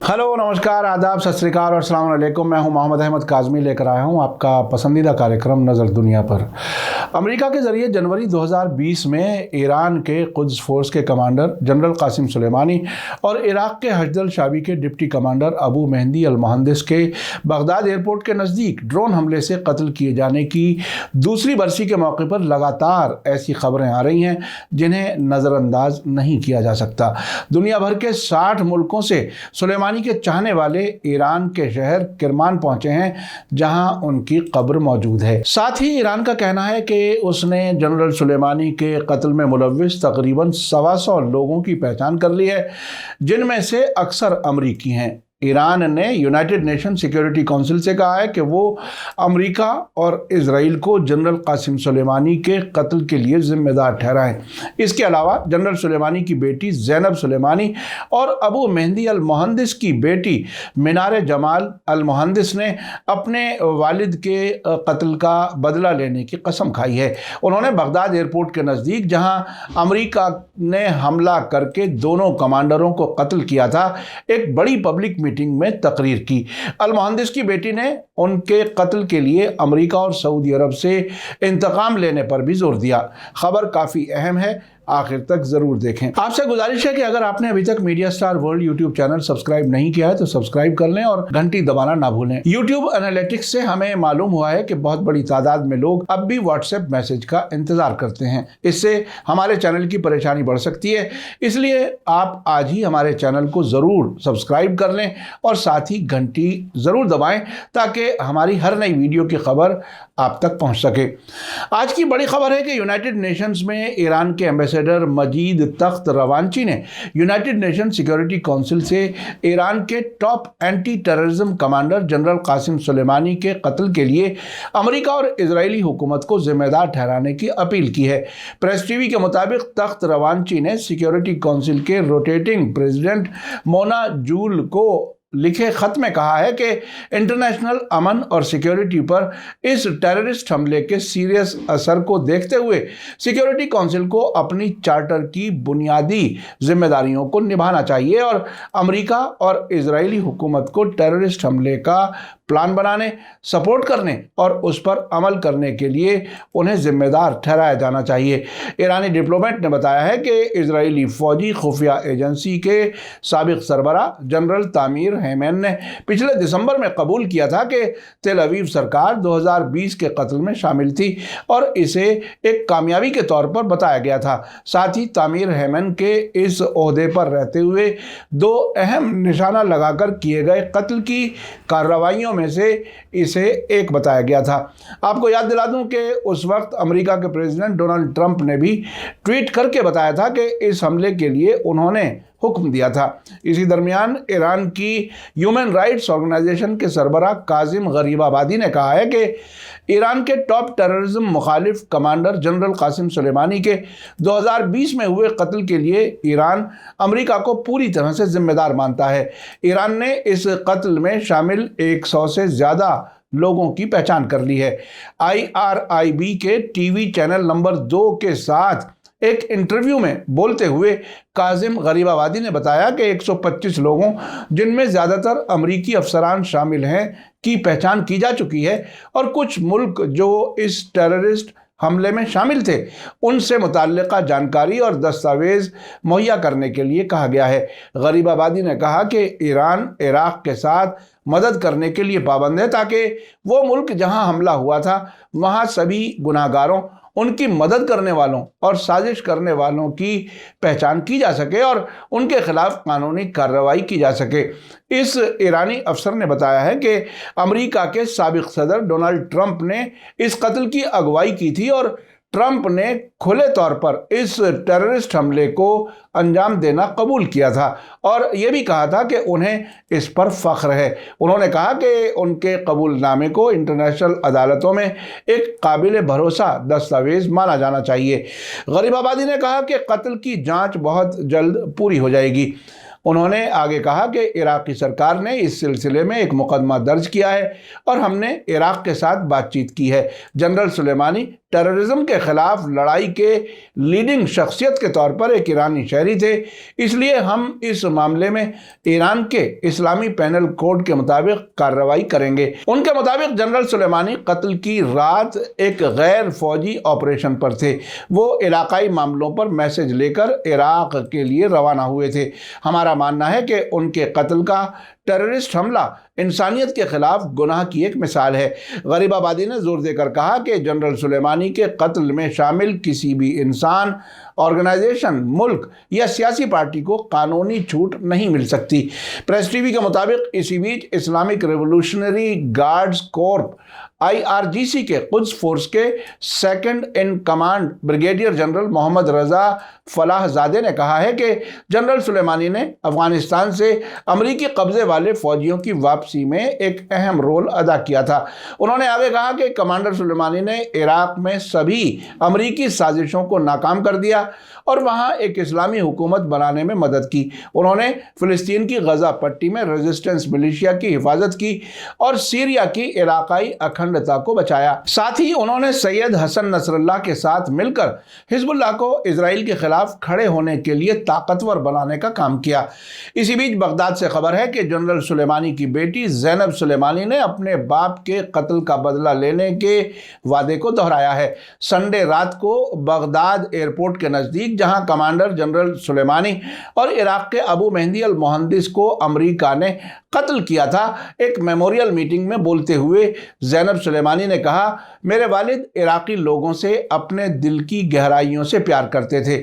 Hello, नमस्कार, आदाब, सत श्री अकाल और अस्सलाम वालेकुम। मैं हूं मोहम्मद अहमद काज़मी, लेकर आया हूं आपका पसंदीदा कार्यक्रम नज़र दुनिया पर। अमेरिका के ज़रिए जनवरी 2020 में ईरान के कुद्स फोर्स के कमांडर जनरल कासिम सुलेमानी और इराक़ के हशद शाबी के डिप्टी कमांडर अबू मेहदी अल मुहंदिस के बगदाद एयरपोर्ट के नज़दीक ड्रोन हमले से कत्ल किए जाने की दूसरी बरसी के मौके पर लगातार ऐसी खबरें आ रही हैं जिन्हें नज़रअंदाज नहीं किया जा सकता। दुनिया भर के 60 मुल्कों से सुलेमानी के चाहने वाले ईरान के शहर किरमान पहुंचे हैं, जहां उनकी कब्र मौजूद है। साथ ही ईरान का कहना है कि उसने जनरल सुलेमानी के कत्ल में मुलव्विस तकरीबन 125 लोगों की पहचान कर ली है, जिनमें से अक्सर अमरीकी हैं। ईरान ने यूनाइटेड नेशन सिक्योरिटी काउंसिल से कहा है कि वो अमेरिका और इजराइल को जनरल कासिम सुलेमानी के कत्ल के लिए जिम्मेदार ठहराएं। इसके अलावा जनरल सुलेमानी की बेटी ज़ैनब सुलेमानी और अबू मेहदी अल मुहंदिस की बेटी मीनार जमाल अल मुहंदिस ने अपने वालिद के कत्ल का बदला लेने की कसम खाई है। उन्होंने बगदाद एयरपोर्ट के नज़दीक, जहां अमेरिका ने हमला करके दोनों कमांडरों को कत्ल किया था, एक बड़ी पब्लिक मीटिंग में तकरीर की। अल मुहंदिस की बेटी ने उनके कत्ल के लिए अमेरिका और सऊदी अरब से इंतकाम लेने पर भी जोर दिया। खबर काफ़ी अहम है, आखिर तक जरूर देखें। आपसे गुजारिश है कि अगर आपने अभी तक media star world YouTube channel subscribe नहीं किया है तो सब्सक्राइब कर लें और घंटी दबाना ना भूलें। यूट्यूब एनालिटिक्स से हमें मालूम हुआ है कि बहुत बड़ी तादाद में लोग अब भी व्हाट्सएप मैसेज का इंतजार करते हैं। इससे हमारे चैनल की परेशानी बढ़ सकती है, इसलिए आप आज ही हमारे चैनल को जरूर सब्सक्राइब कर लें और साथ ही घंटी जरूर दबाएं ताकि हमारी हर नई वीडियो की खबर आप तक पहुंच सके। आज की बड़ी खबर है कि यूनाइटेड नेशंस में ईरान के एम्बेसडर मजीद तख्त रवांची ने यूनाइटेड नेशन सिक्योरिटी काउंसिल से ईरान के top anti terrorism commander general Qasim Sulemani के कत्ल के लिए अमेरिका और इजरायली हुकूमत को जिम्मेदार ठहराने की अपील की है। प्रेस टीवी के मुताबिक तख्त रवांची ने सिक्योरिटी काउंसिल के रोटेटिंग प्रेसिडेंट मोना जूल को लिखे खत में कहा है कि इंटरनेशनल अमन और सिक्योरिटी पर इस टेररिस्ट हमले के सीरियस असर को देखते हुए सिक्योरिटी काउंसिल को अपनी चार्टर की बुनियादी जिम्मेदारियों को निभाना चाहिए और अमेरिका और इजरायली हुकूमत को टेररिस्ट हमले का प्लान बनाने, सपोर्ट करने और उस पर अमल करने के लिए उन्हें जिम्मेदार ठहराया जाना चाहिए। ईरानी डिप्लोमेट ने बताया है कि इजरायली फौजी खुफिया एजेंसी के साबिक सरबरा जनरल तामीर हेमैन ने पिछले दिसंबर में कबूल किया था कि तेल अवीव सरकार 2020 के कत्ल में शामिल थी और इसे एक कामयाबी के तौर पर बताया गया था। साथ ही तामीर हेमैन के इस ओहदे पर रहते हुए दो अहम निशाना लगाकर किए गए कत्ल की कार्रवाइयों में से इसे एक बताया गया था। आपको याद दिला दूं कि उस वक्त अमेरिका के प्रेसिडेंट डोनाल्ड ट्रंप ने भी ट्वीट करके बताया था कि इस हमले के लिए उन्होंने हुक्म दिया था। इसी दरमियान ईरान की ह्यूमन राइट्स ऑर्गेनाइजेशन के सरबराह काजिम गरीबाबादी ने कहा है कि ईरान के टॉप टेररिज्म मुखालिफ कमांडर जनरल कासिम सुलेमानी के 2020 में हुए कत्ल के लिए ईरान अमेरिका को पूरी तरह से जिम्मेदार मानता है। ईरान ने इस कत्ल में शामिल 100 से ज़्यादा लोगों की पहचान कर ली है। IRIB के टीवी चैनल नंबर 2 के साथ एक इंटरव्यू में बोलते हुए काजिम गरीबाबादी ने बताया कि 125 लोगों, जिनमें ज़्यादातर अमरीकी अफसरान शामिल हैं, की पहचान की जा चुकी है और कुछ मुल्क जो इस टेररिस्ट हमले में शामिल थे उनसे मुताल्लिका जानकारी और दस्तावेज मुहैया करने के लिए कहा गया है। गरीबाबादी ने कहा कि ईरान इराक़ के साथ मदद करने के लिए पाबंद है ताकि वो मुल्क जहां हमला हुआ था वहां सभी गुनाहगारों, उनकी मदद करने वालों और साजिश करने वालों की पहचान की जा सके और उनके खिलाफ कानूनी कार्रवाई की जा सके। इस ईरानी अफसर ने बताया है कि अमेरिका के साबिक सदर डोनाल्ड ट्रंप ने इस कत्ल की अगुवाई की थी और ट्रंप ने खुले तौर पर इस टेररिस्ट हमले को अंजाम देना कबूल किया था और ये भी कहा था कि उन्हें इस पर फख्र है। उन्होंने कहा कि उनके कबूलनामे को इंटरनेशनल अदालतों में एक काबिल भरोसा दस्तावेज माना जाना चाहिए। गरीबाबादी ने कहा कि कत्ल की जांच बहुत जल्द पूरी हो जाएगी। उन्होंने आगे कहा कि इराक़ की सरकार ने इस सिलसिले में एक मुकदमा दर्ज किया है और हमने इराक़ के साथ बातचीत की है। जनरल सुलेमानी टेररिज्म के खिलाफ लड़ाई के लीडिंग शख्सियत के तौर पर एक ईरानी शहरी थे, इसलिए हम इस मामले में ईरान के इस्लामी पैनल कोड के मुताबिक कार्रवाई करेंगे। उनके मुताबिक जनरल सुलेमानी कत्ल की रात एक गैर फौजी ऑपरेशन पर थे। वो इलाकाई मामलों पर मैसेज लेकर इराक के लिए रवाना हुए थे। हमारा मानना है कि उनके कत्ल का टेररिस्ट हमला इंसानियत के खिलाफ गुनाह की एक मिसाल है। गरीबाबादी ने जोर देकर कहा कि जनरल सुलेमानी के कत्ल में शामिल किसी भी इंसान, ऑर्गेनाइजेशन, मुल्क या सियासी पार्टी को कानूनी छूट नहीं मिल सकती। प्रेस टीवी के मुताबिक इसी बीच Islamic Revolutionary Guards corp IRGC के कुद्स फोर्स के second in command brigadier general Mohammad Reza Fallahzadeh ने कहा है कि जनरल सुलेमानी ने अफगानिस्तान से अमरीकी कब्जे वाले फौजियों की वापसी में एक अहम रोल अदा किया था। उन्होंने आगे कहा कि कमांडर सुलेमानी ने इराक में सभी अमरीकी साजिशों को नाकाम कर दिया और वहां एक इस्लामी हुकूमत बनाने में मदद की। उन्होंने फिलिस्तीन की गजा पट्टी में रेजिस्टेंस मिलिशिया की हिफाजत की और सीरिया की इलाकाई अखंडता को बचाया। साथ ही उन्होंने सैयद हसन नसरल्लाह के साथ मिलकर हिजबुल्लाह को इजराइल के खिलाफ खड़े होने के लिए ताकतवर बनाने का काम किया। इसी बीच बगदाद से खबर है कि जनरल सुलेमानी की बेटी ज़ैनब सुलेमानी ने अपने बाप के कत्ल का बदला लेने के वादे को दोहराया है। संडे रात को बगदाद एयरपोर्ट के नज़दीक, जहां कमांडर जनरल सुलेमानी और इराक के अबू मेहदी अल मुहंदिस को अमेरिका ने कत्ल किया था, एक मेमोरियल मीटिंग में बोलते हुए ज़ैनब सुलेमानी ने कहा, मेरे वालिद इराकी लोगों से अपने दिल की गहराइयों से प्यार करते थे।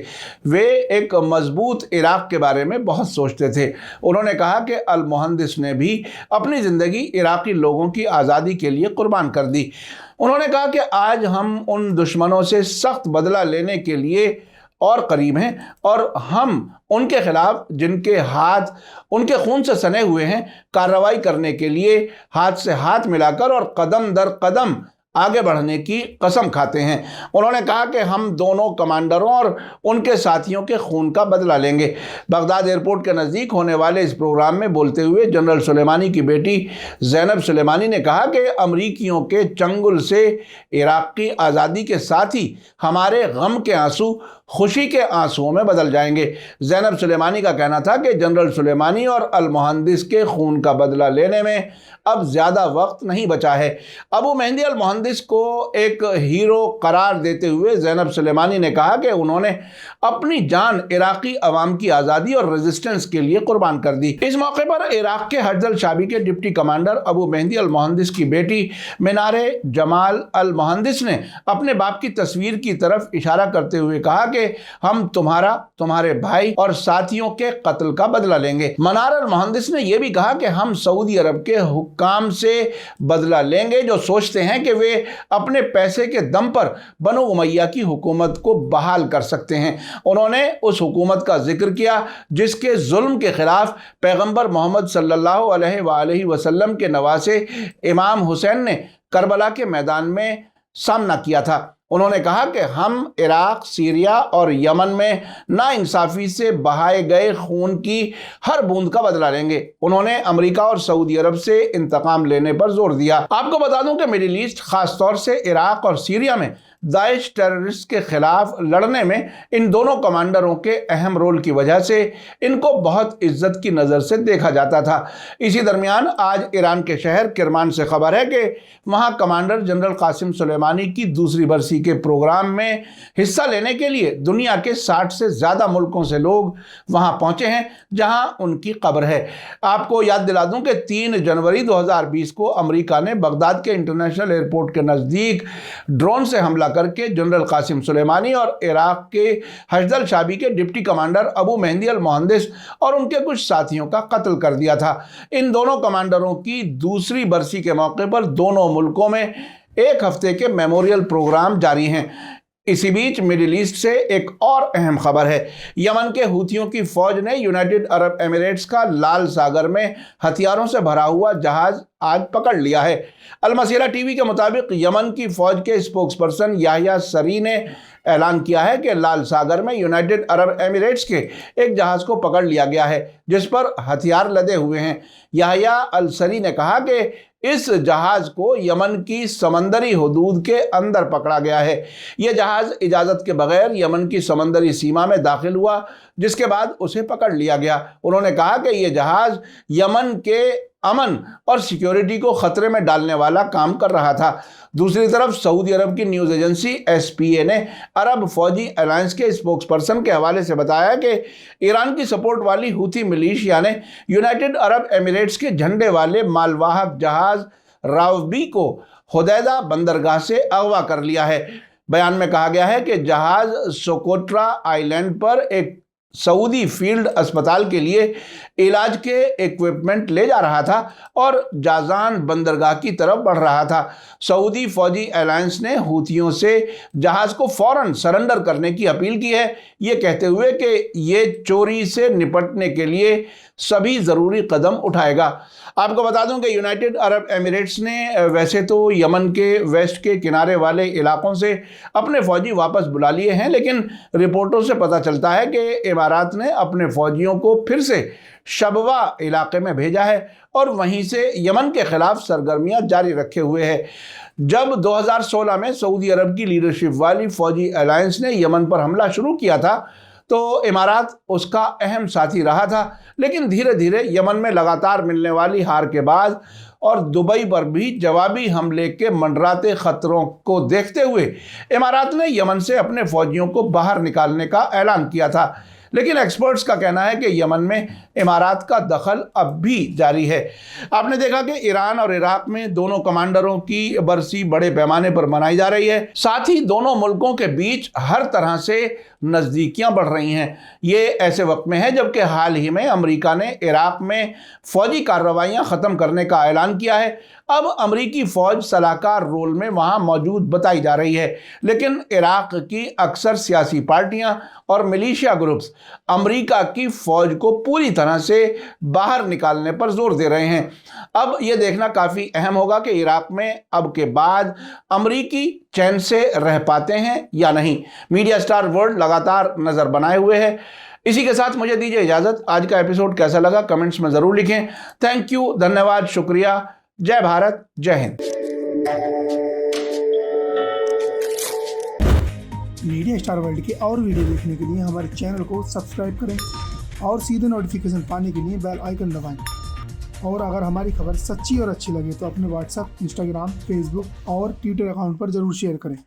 वे एक मजबूत इराक के बारे में बहुत सोचते थे। उन्होंने कहा कि अल मुहंदिस ने भी अपनी ज़िंदगी इराकी लोगों की आज़ादी के लिए कुर्बान कर दी। उन्होंने कहा कि आज हम उन दुश्मनों से सख्त बदला लेने के लिए और करीब हैं और हम उनके खिलाफ, जिनके हाथ उनके खून से सने हुए हैं, कार्रवाई करने के लिए हाथ से हाथ मिलाकर और कदम दर कदम आगे बढ़ने की कसम खाते हैं। उन्होंने कहा कि हम दोनों कमांडरों और उनके साथियों के खून का बदला लेंगे। बगदाद एयरपोर्ट के नज़दीक होने वाले इस प्रोग्राम में बोलते हुए जनरल सुलेमानी की बेटी ज़ैनब सुलेमानी ने कहा कि अमरीकियों के चंगुल से इराक की आज़ादी के साथ ही हमारे गम के आंसू खुशी के आंसुओं में बदल जाएंगे। ज़ैनब सुलेमानी का कहना था कि जनरल सुलेमानी और अल मुहंदिस के खून का बदला लेने में अब ज़्यादा वक्त नहीं बचा है। अबू मेहदी अल मुहंदिस को एक हीरो करार देते हुए ज़ैनब सुलेमानी ने कहा कि उन्होंने अपनी जान इराकी अवाम की आज़ादी और रेजिस्टेंस के लिए कुर्बान कर दी। इस मौके पर इराक के हज अल शाबी के डिप्टी कमांडर अबू मेहदी अल मुहंदिस की बेटी मीनारे जमाल अल मुहंदिस ने अपने बाप की तस्वीर की तरफ इशारा करते हुए कहा कि हम तुम्हारा, तुम्हारे भाई और साथियों के कत्ल का बदला लेंगे। मनार अल मुहंदिस ने यह भी कहा कि हम सऊदी अरब के हुक्काम से बदला लेंगे जो सोचते हैं कि वे अपने पैसे के दम पर बनु उमैया की हुकूमत को बहाल कर सकते हैं। उन्होंने उस हुकूमत का जिक्र किया जिसके जुल्म के खिलाफ पैगंबर मोहम्मद सल्लल्लाहु अलैहि वसल्लम के नवासे इमाम हुसैन ने करबला के मैदान में सामना किया था। उन्होंने कहा कि हम इराक, सीरिया और यमन में नाइंसाफ़ी से बहाए गए खून की हर बूंद का बदला लेंगे। उन्होंने अमेरिका और सऊदी अरब से इंतकाम लेने पर जोर दिया। आपको बता दूं कि मिडिल ईस्ट, खासतौर से इराक और सीरिया में दाइश टेररिस्ट के खिलाफ लड़ने में इन दोनों कमांडरों के अहम रोल की वजह से इनको बहुत इज्जत की नज़र से देखा जाता था। इसी दरमियान आज ईरान के शहर किरमान से खबर है कि वहां कमांडर जनरल कासिम सुलेमानी की दूसरी बरसी के प्रोग्राम में हिस्सा लेने के लिए दुनिया के 60 से ज़्यादा मुल्कों से लोग वहां पहुंचे हैं जहां उनकी कब्र है। आपको याद दिला दूं कि 3 जनवरी 2020 को अमेरिका ने बगदाद के इंटरनेशनल एयरपोर्ट के नज़दीक ड्रोन से हमला करके जनरल कासिम सुलेमानी और इराक के हज अल शाबी के डिप्टी कमांडर अबू मेहदी अल मुहंदिस और उनके कुछ साथियों का कत्ल कर दिया था। इन दोनों कमांडरों की दूसरी बरसी के मौके पर दोनों मुल्कों में एक हफ्ते के मेमोरियल प्रोग्राम जारी हैं। इसी बीच मिडिल ईस्ट से एक और अहम खबर है। यमन के हूथियों की फौज ने यूनाइटेड अरब एमिरेट्स का लाल सागर में हथियारों से भरा हुआ जहाज आज पकड़ लिया है। अलमसीरा टीवी के मुताबिक यमन की फौज के स्पोक्सपर्सन याहिया सरी ने ऐलान किया है कि लाल सागर में यूनाइटेड अरब एमिरेट्स के एक जहाज को पकड़ लिया गया है जिस पर हथियार लदे हुए हैं। याहिया अल सरी ने कहा कि इस जहाज को यमन की समंदरी हदूद के अंदर पकड़ा गया है। यह जहाज इजाज़त के बगैर यमन की समंदरी सीमा में दाखिल हुआ, जिसके बाद उसे पकड़ लिया गया। उन्होंने कहा कि यह जहाज यमन के अमन और सिक्योरिटी को खतरे में डालने वाला काम कर रहा था। दूसरी तरफ सऊदी अरब की न्यूज़ एजेंसी SPA ने अरब फौजी अलायंस के स्पोक्सपर्सन के हवाले से बताया कि ईरान की सपोर्ट वाली हूथी मिलिशिया ने यूनाइटेड अरब एमिरेट्स के झंडे वाले मालवाहक जहाज रावबी को हुदैदा बंदरगाह से अगवा कर लिया है। बयान में कहा गया है कि जहाज सोकोट्रा आइलैंड पर एक सऊदी फील्ड अस्पताल के लिए इलाज के इक्विपमेंट ले जा रहा था और जाजान बंदरगाह की तरफ बढ़ रहा था। सऊदी फौजी अलायंस ने हूथियों से जहाज को फौरन सरेंडर करने की अपील की है, ये कहते हुए कि ये चोरी से निपटने के लिए सभी ज़रूरी कदम उठाएगा। आपको बता दूं कि यूनाइटेड अरब एमिरेट्स ने वैसे तो यमन के वेस्ट के किनारे वाले इलाकों से अपने फ़ौजी वापस बुला लिए हैं, लेकिन रिपोर्टों से पता चलता है कि इमारात ने अपने फ़ौजियों को फिर से शबवा इलाके में भेजा है और वहीं से यमन के खिलाफ सरगर्मियां जारी रखे हुए है। जब 2016 में सऊदी अरब की लीडरशिप वाली फौजी अलायंस ने यमन पर हमला शुरू किया था तो इमारात उसका अहम साथी रहा था, लेकिन धीरे धीरे यमन में लगातार मिलने वाली हार के बाद और दुबई पर भी जवाबी हमले के मंडराते खतरों को देखते हुए इमारात ने यमन से अपने फौजियों को बाहर निकालने का ऐलान किया था। लेकिन एक्सपर्ट्स का कहना है कि यमन में इमारात का दखल अब भी जारी है। आपने देखा कि ईरान और इराक में दोनों कमांडरों की बरसी बड़े पैमाने पर मनाई जा रही है। साथ ही दोनों मुल्कों के बीच हर तरह से नज़दीकियां बढ़ रही हैं। ये ऐसे वक्त में है जबकि हाल ही में अमेरिका ने इराक में फौजी कार्रवाइयां ख़त्म करने का ऐलान किया है। अब अमेरिकी फ़ौज सलाहकार रोल में वहां मौजूद बताई जा रही है, लेकिन इराक की अक्सर सियासी पार्टियां और मिलिशिया ग्रुप्स अमेरिका की फ़ौज को पूरी तरह से बाहर निकालने पर जोर दे रहे हैं। अब यह देखना काफ़ी अहम होगा कि इराक में अब के बाद अमेरिकी चैन से रह पाते हैं या नहीं। मीडिया स्टार वर्ल्ड लगातार नज़र बनाए हुए है। इसी के साथ मुझे दीजिए इजाज़त। आज का एपिसोड कैसा लगा कमेंट्स में ज़रूर लिखें। थैंक यू, धन्यवाद, शुक्रिया। जय भारत, जय हिंद। मीडिया स्टार वर्ल्ड के और वीडियो देखने के लिए हमारे चैनल को सब्सक्राइब करें और सीधे नोटिफिकेशन पाने के लिए बेल आइकन दबाएं। और अगर हमारी खबर सच्ची और अच्छी लगे तो अपने व्हाट्सएप, इंस्टाग्राम, फेसबुक और ट्विटर अकाउंट पर ज़रूर शेयर करें।